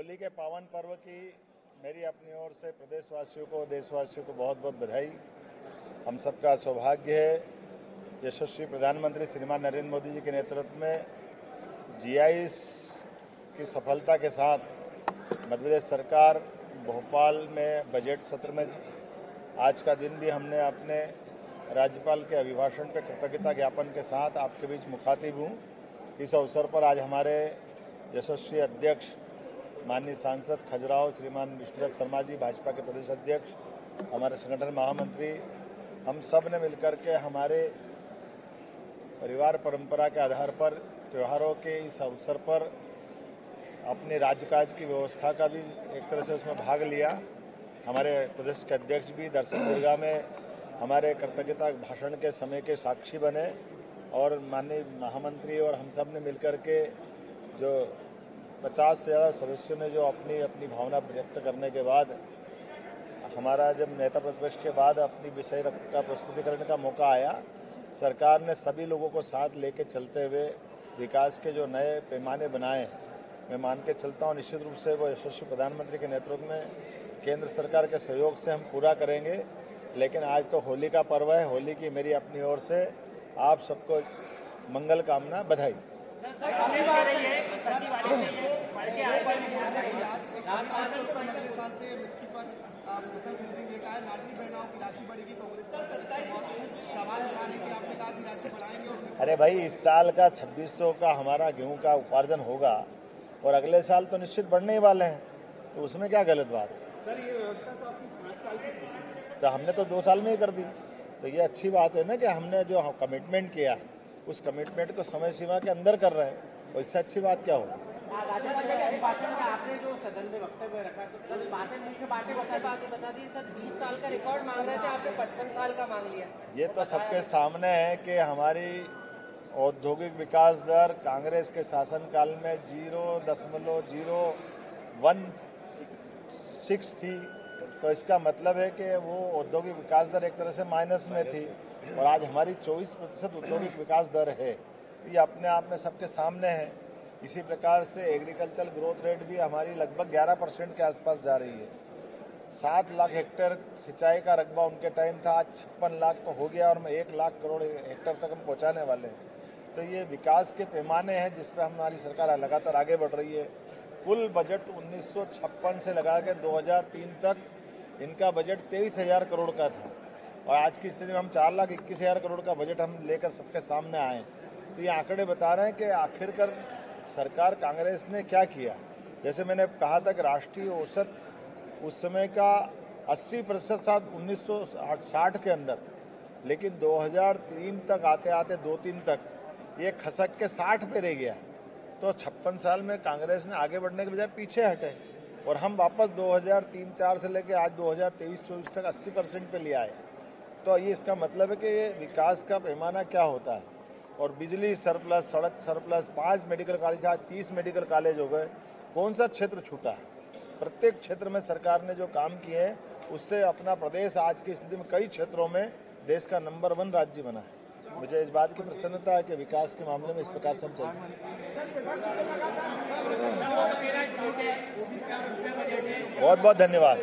होली के पावन पर्व की मेरी अपनी ओर से प्रदेशवासियों को, देशवासियों को बहुत बहुत बधाई। हम सबका सौभाग्य है यशस्वी प्रधानमंत्री श्रीमान नरेंद्र मोदी जी के नेतृत्व में जीआईएस की सफलता के साथ मध्य प्रदेश सरकार भोपाल में बजट सत्र में आज का दिन भी हमने अपने राज्यपाल के अभिभाषण पर कृतज्ञता ज्ञापन के साथ आपके बीच मुखातिब हूँ। इस अवसर पर आज हमारे यशस्वी अध्यक्ष माननीय सांसद खजुराहो श्रीमान विष्णुदत्त शर्मा जी, भाजपा के प्रदेश अध्यक्ष, हमारे संगठन महामंत्री, हम सब ने मिलकर के हमारे परिवार परंपरा के आधार पर त्योहारों के इस अवसर पर अपने राज्यकाज की व्यवस्था का भी एक तरह से उसमें भाग लिया। हमारे प्रदेश के अध्यक्ष भी दर्शन दीर्घा में हमारे कृतज्ञता भाषण के समय के साक्षी बने और माननीय महामंत्री और हम सब ने मिलकर के जो 50 से ज़्यादा सदस्यों ने जो अपनी अपनी भावना व्यक्त करने के बाद हमारा जब नेता प्रतिपक्ष के बाद अपनी विषय का प्रस्तुतिकरण का मौका आया, सरकार ने सभी लोगों को साथ लेके चलते हुए विकास के जो नए पैमाने बनाए, मैं मान के चलता हूँ निश्चित रूप से वो यशस्वी प्रधानमंत्री के नेतृत्व में केंद्र सरकार के सहयोग से हम पूरा करेंगे। लेकिन आज तो होली का पर्व है, होली की मेरी अपनी ओर से आप सबको मंगल कामना, बधाई। अरे भाई, इस साल का 2600 का हमारा गेहूं का उपार्जन होगा और अगले साल तो निश्चित बढ़ने ही वाले हैं, तो उसमें क्या गलत बात है? सर, ये व्यवस्था तो आपकी 5 साल की तो हमने तो 2 साल में ही कर दी, तो ये अच्छी बात है ना कि हमने जो कमिटमेंट किया उस कमिटमेंट को समय सीमा के अंदर कर रहे हैं, और इससे अच्छी बात क्या होगी? राज्यपाल के अभिभाषण में आपने जो सदन में वक्तव्य रखा, तो सर बातें मुख्य बातें बता दी सर। 20 साल का रिकॉर्ड मांग रहे थे, आपने 55 साल का मांग लिया। ये तो सबके सामने है कि हमारी औद्योगिक विकास दर कांग्रेस के शासनकाल में 0.016 थी, तो इसका मतलब है कि वो औद्योगिक विकास दर एक तरह से माइनस में थी, और आज हमारी 24% औद्योगिक विकास दर है। ये अपने आप में सबके सामने है। इसी प्रकार से एग्रीकल्चर ग्रोथ रेट भी हमारी लगभग 11% के आसपास जा रही है। 7 लाख हेक्टेयर सिंचाई का रकबा उनके टाइम था, आज 56 लाख तो हो गया, और 1 लाख करोड़ हेक्टेयर तक हम पहुँचाने वाले हैं। तो ये विकास के पैमाने हैं जिस पर हमारी सरकार लगातार आगे बढ़ रही है। कुल बजट 1956 से लगा के 2003 तक इनका बजट 23,000 करोड़ का था, और आज की स्थिति में हम 4,21,000 करोड़ का बजट हम लेकर सबके सामने आए। तो ये आंकड़े बता रहे हैं कि आखिरकार सरकार कांग्रेस ने क्या किया। जैसे मैंने कहा था कि राष्ट्रीय औसत उस समय का 80% था 1960 के अंदर, लेकिन 2003 तक आते आते 2-3 तक ये खसक के 60 पे रह गया। तो 56 साल में कांग्रेस ने आगे बढ़ने के बजाय पीछे हटे, और हम वापस 2003-04 से लेकर आज 2023-24 तक 80% पे ले आए। तो ये इसका मतलब है कि ये विकास का पैमाना क्या होता है। और बिजली सरप्लस, सड़क सरप्लस, 5 मेडिकल कॉलेज, आज 30 मेडिकल कॉलेज हो गए। कौन सा क्षेत्र छूटा है? प्रत्येक क्षेत्र में सरकार ने जो काम किए हैं उससे अपना प्रदेश आज की स्थिति में कई क्षेत्रों में देश का नंबर 1 राज्य बना है। मुझे इस बात की प्रसन्नता है कि विकास के मामले में इस प्रकार से हम चलते हैं। बहुत बहुत धन्यवाद।